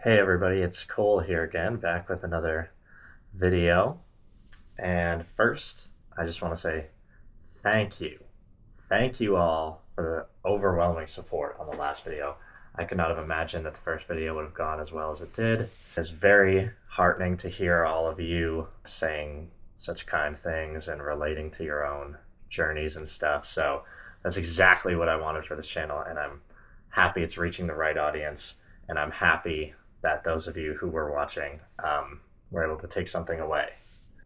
Hey everybody, it's Cole here again, back with another video. And first, I just want to say thank you. Thank you all for the overwhelming support on the last video. I could not have imagined that the first video would have gone as well as it did. It's very heartening to hear all of you saying such kind things and relating to your own journeys and stuff. So that's exactly what I wanted for this channel, and I'm happy it's reaching the right audience, and I'm happy that those of you who were watching were able to take something away.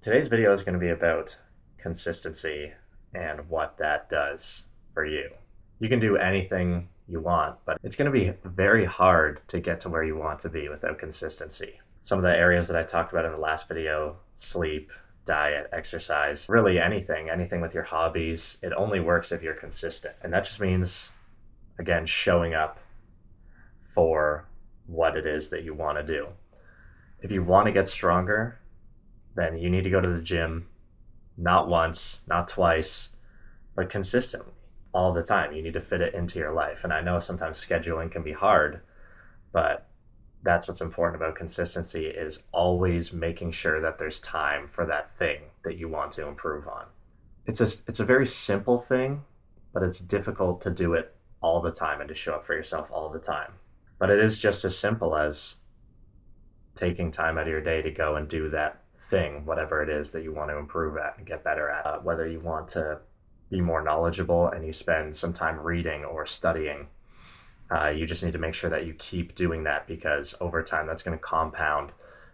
Today's video is going to be about consistency and what that does for you. You can do anything you want, but it's going to be very hard to get to where you want to be without consistency. Some of the areas that I talked about in the last video, sleep, diet, exercise, really anything with your hobbies, it only works if you're consistent. And that just means, again, showing up for what it is that you want to do. If you want to get stronger, then you need to go to the gym, not once, not twice, but consistently, all the time. You need to fit it into your life. And I know sometimes scheduling can be hard, but that's what's important about consistency, is always making sure that there's time for that thing that you want to improve on. It's a very simple thing, but it's difficult to do it all the time and to show up for yourself all the time. But it is just as simple as taking time out of your day to go and do that thing, whatever it is that you want to improve at and get better at. Whether you want to be more knowledgeable and you spend some time reading or studying, you just need to make sure that you keep doing that, because over time that's going to compound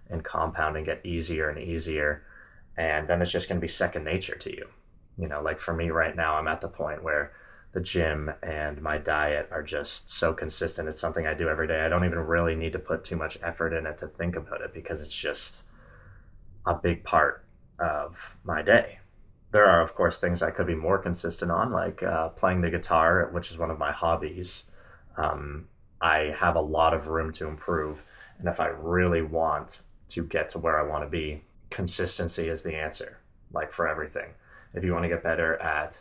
and get easier and easier. And then it's just going to be second nature to you. You know, like for me right now, I'm at the point where the gym and my diet are just so consistent. It's something I do every day. I don't even really need to put too much effort in it to think about it, because it's just a big part of my day. There are, of course, things I could be more consistent on, like playing the guitar, which is one of my hobbies. I have a lot of room to improve. And if I really want to get to where I want to be, consistency is the answer, like for everything. If you want to get better at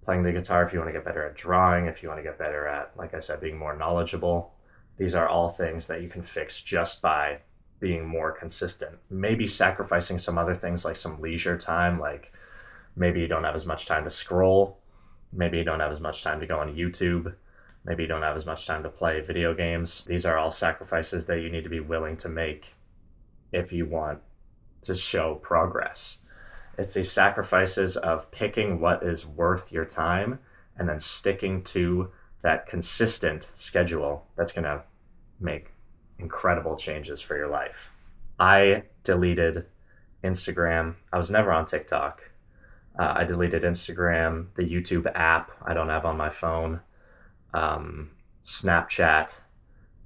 playing the guitar, if you want to get better at drawing, if you want to get better at, like I said, being more knowledgeable, these are all things that you can fix just by being more consistent. Maybe sacrificing some other things, like some leisure time, like maybe you don't have as much time to scroll, maybe you don't have as much time to go on YouTube, maybe you don't have as much time to play video games. These are all sacrifices that you need to be willing to make if you want to show progress. It's the sacrifices of picking what is worth your time and then sticking to that consistent schedule that's going to make incredible changes for your life. I deleted Instagram. I was never on TikTok. I deleted Instagram, the YouTube app I don't have on my phone, Snapchat.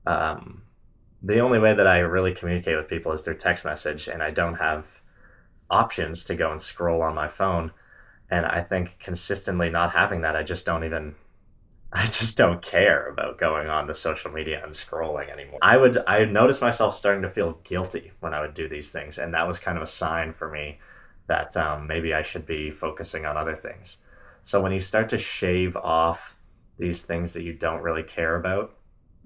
The only way that I really communicate with people is through text message, and I don't have options to go and scroll on my phone. And I think consistently not having that, I just don't care about going on to social media and scrolling anymore. I noticed myself starting to feel guilty when I would do these things, and that was kind of a sign for me that maybe I should be focusing on other things. So when you start to shave off these things that you don't really care about,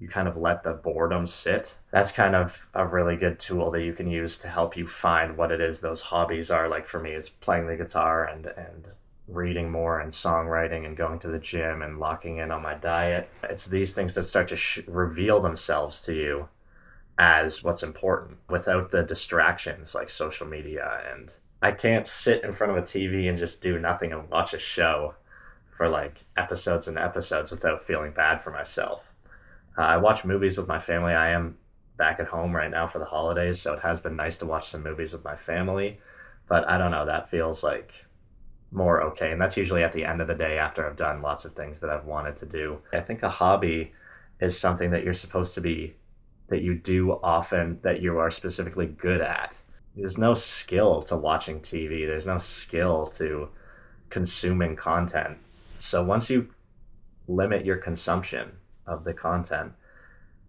you kind of let the boredom sit. That's kind of a really good tool that you can use to help you find what it is those hobbies are. Like for me, it's playing the guitar and reading more and songwriting and going to the gym and locking in on my diet. It's these things that start to reveal themselves to you as what's important without the distractions like social media. And I can't sit in front of a TV and just do nothing and watch a show for like episodes and episodes without feeling bad for myself. I watch movies with my family. I am back at home right now for the holidays, so it has been nice to watch some movies with my family. But I don't know, that feels like more okay. And that's usually at the end of the day after I've done lots of things that I've wanted to do. I think a hobby is something that you're supposed to be, that you do often, that you are specifically good at. There's no skill to watching TV. There's no skill to consuming content. So once you limit your consumption of the content,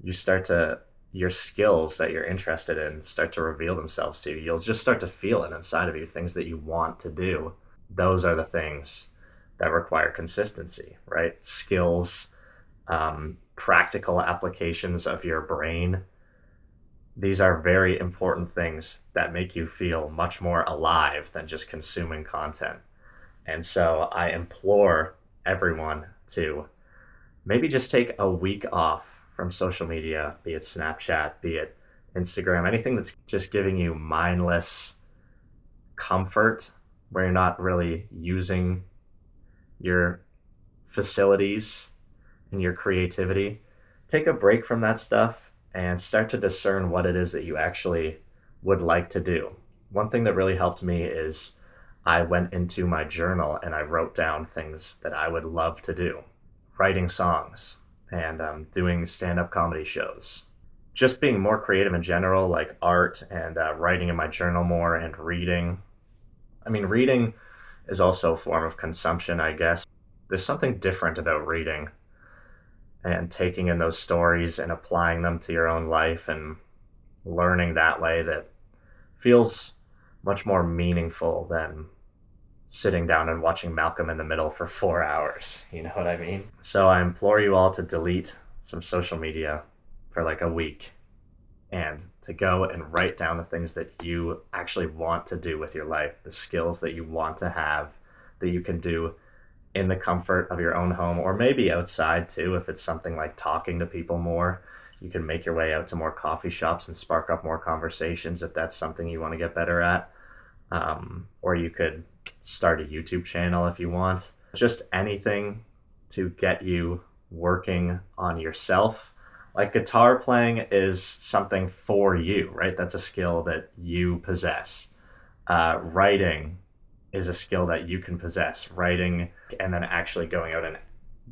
your skills that you're interested in start to reveal themselves to you. You'll just start to feel it inside of you, things that you want to do. Those are the things that require consistency, right? Skills, practical applications of your brain, these are very important things that make you feel much more alive than just consuming content. And so I implore everyone to maybe just take a week off from social media, be it Snapchat, be it Instagram, anything that's just giving you mindless comfort where you're not really using your facilities and your creativity. Take a break from that stuff and start to discern what it is that you actually would like to do. One thing that really helped me is I went into my journal and I wrote down things that I would love to do. Writing songs and doing stand-up comedy shows. Just being more creative in general, like art and writing in my journal more and reading. I mean, reading is also a form of consumption, I guess. There's something different about reading and taking in those stories and applying them to your own life and learning that way that feels much more meaningful than sitting down and watching Malcolm in the Middle for 4 hours. You know what I mean? So I implore you all to delete some social media for like a week and to go and write down the things that you actually want to do with your life, the skills that you want to have that you can do in the comfort of your own home, or maybe outside too. If it's something like talking to people more, you can make your way out to more coffee shops and spark up more conversations if that's something you want to get better at. Or you could start a YouTube channel if you want. Just anything to get you working on yourself. Like guitar playing is something for you, right? That's a skill that you possess. Writing is a skill that you can possess. Writing and then actually going out and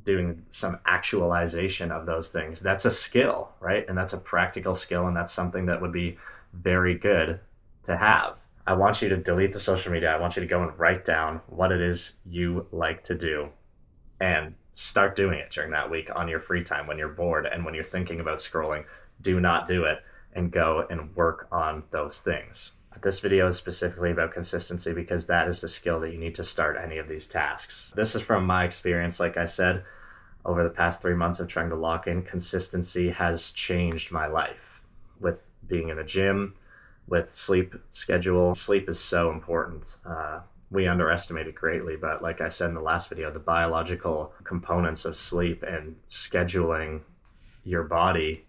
doing some actualization of those things. That's a skill, right? And that's a practical skill, and that's something that would be very good to have. I want you to delete the social media. I want you to go and write down what it is you like to do and start doing it during that week on your free time when you're bored and when you're thinking about scrolling. Do not do it and go and work on those things. This video is specifically about consistency because that is the skill that you need to start any of these tasks. This is from my experience. Like I said, over the past 3 months of trying to lock in, consistency has changed my life with being in the gym, with sleep schedule. Sleep is so important. We underestimate it greatly, but like I said in the last video, the biological components of sleep and scheduling your body,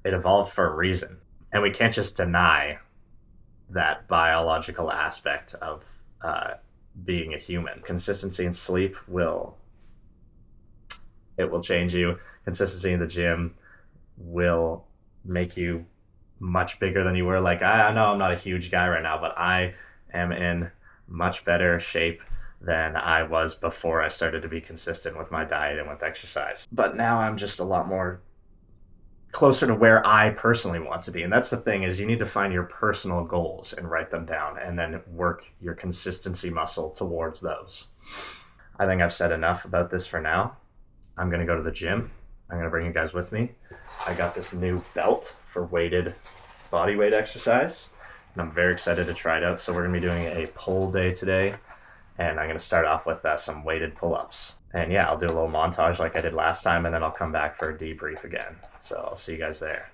it evolved for a reason. And we can't just deny that biological aspect of being a human. Consistency in sleep will change you. Consistency in the gym will make you much bigger than you were. Like, I know I'm not a huge guy right now, but I am in much better shape than I was before I started to be consistent with my diet and with exercise. But now I'm just a lot more closer to where I personally want to be. And that's the thing, is you need to find your personal goals and write them down and then work your consistency muscle towards those. I think I've said enough about this for now. I'm going to go to the gym. I'm going to bring you guys with me. I got this new belt for weighted body weight exercise, and I'm very excited to try it out. So we're going to be doing a pull day today, and I'm going to start off with some weighted pull-ups. And yeah, I'll do a little montage like I did last time, and then I'll come back for a debrief again. So I'll see you guys there.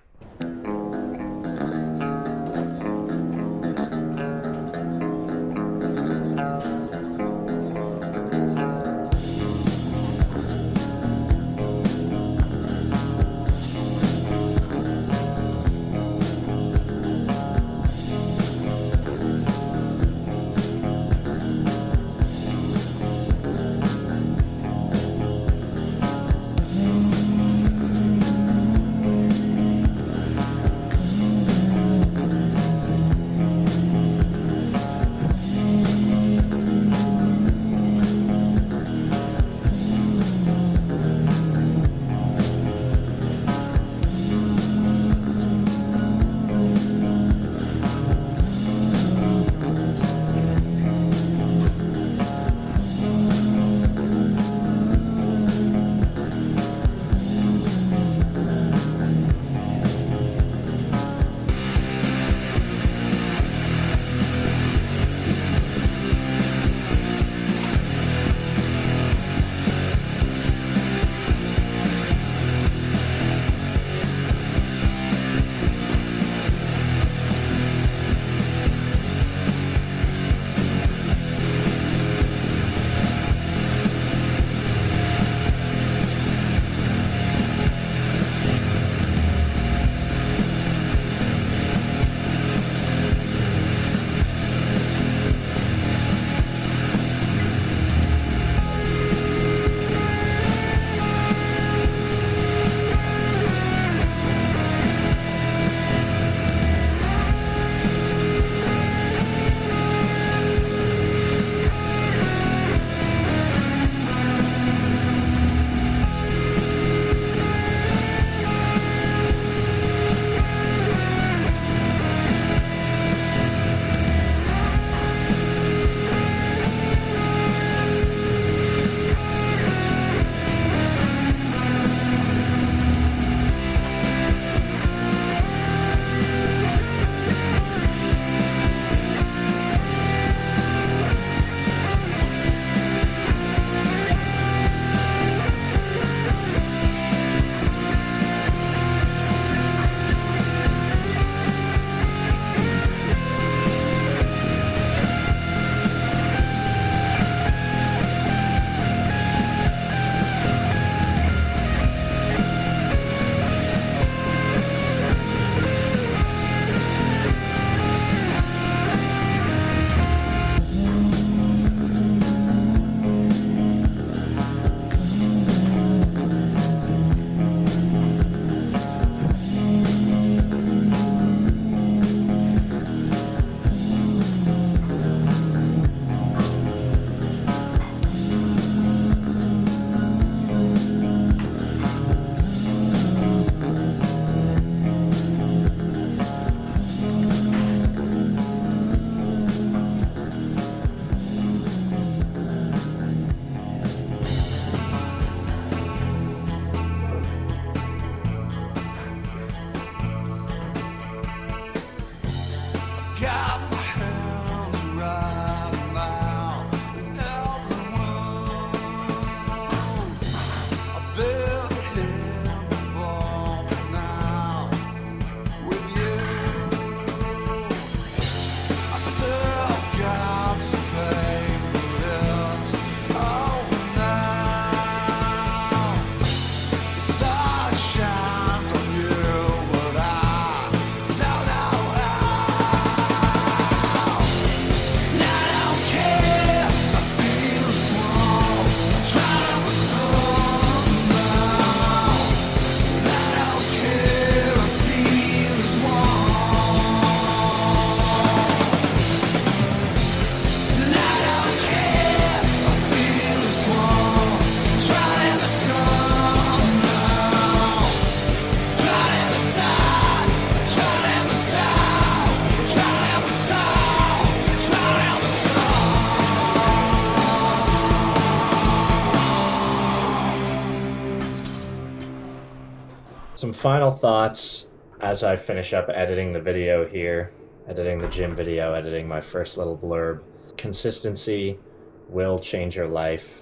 final thoughts as I finish up editing the video here, editing the gym video, editing my first little blurb. Consistency will change your life.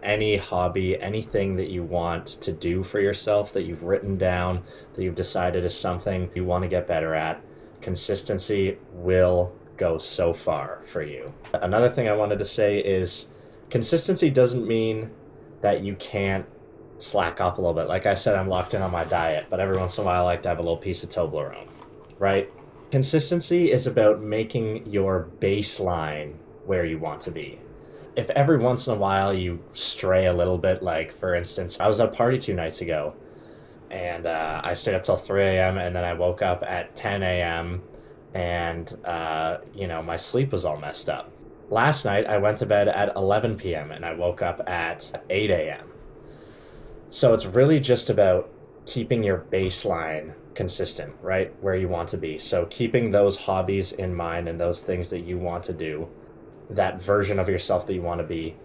Any hobby, anything that you want to do for yourself that you've written down, that you've decided is something you want to get better at, consistency will go so far for you. Another thing I wanted to say is consistency doesn't mean that you can't slack off a little bit. Like I said, I'm locked in on my diet, but every once in a while I like to have a little piece of Toblerone, right? Consistency is about making your baseline where you want to be. If every once in a while you stray a little bit, like for instance, I was at a party 2 nights ago, and I stayed up till 3 a.m. and then I woke up at 10 a.m. and my sleep was all messed up. Last night I went to bed at 11 p.m. and I woke up at 8 a.m. So it's really just about keeping your baseline consistent, right? Where you want to be. So keeping those hobbies in mind and those things that you want to do, that version of yourself that you want to be,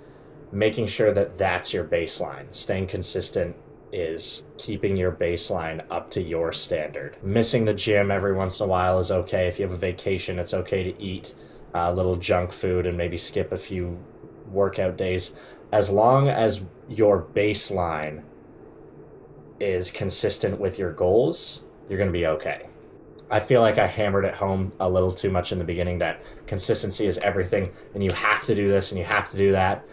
making sure that that's your baseline. Staying consistent is keeping your baseline up to your standard. Missing the gym every once in a while is okay. If you have a vacation, it's okay to eat a little junk food and maybe skip a few workout days. As long as your baseline is consistent with your goals, you're going to be okay. I feel like I hammered it home a little too much in the beginning that consistency is everything and you have to do this and you have to do that.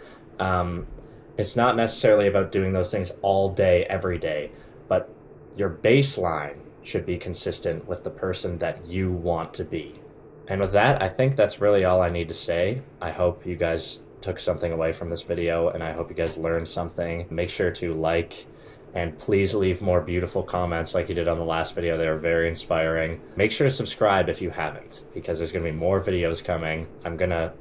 It's not necessarily about doing those things all day, every day, but your baseline should be consistent with the person that you want to be. And with that, I think that's really all I need to say. I hope you guys took something away from this video, and I hope you guys learned something. Make sure to like, and please leave more beautiful comments like you did on the last video. They were very inspiring. Make sure to subscribe if you haven't, because there's going to be more videos coming. I'm going to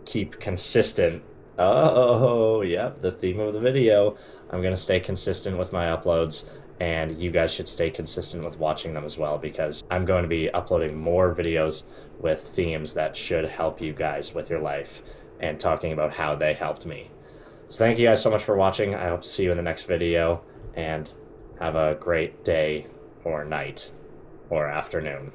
keep consistent. Oh, yep, the theme of the video. I'm going to stay consistent with my uploads, and you guys should stay consistent with watching them as well, because I'm going to be uploading more videos with themes that should help you guys with your life and talking about how they helped me. So thank you guys so much for watching. I hope to see you in the next video, and have a great day or night or afternoon.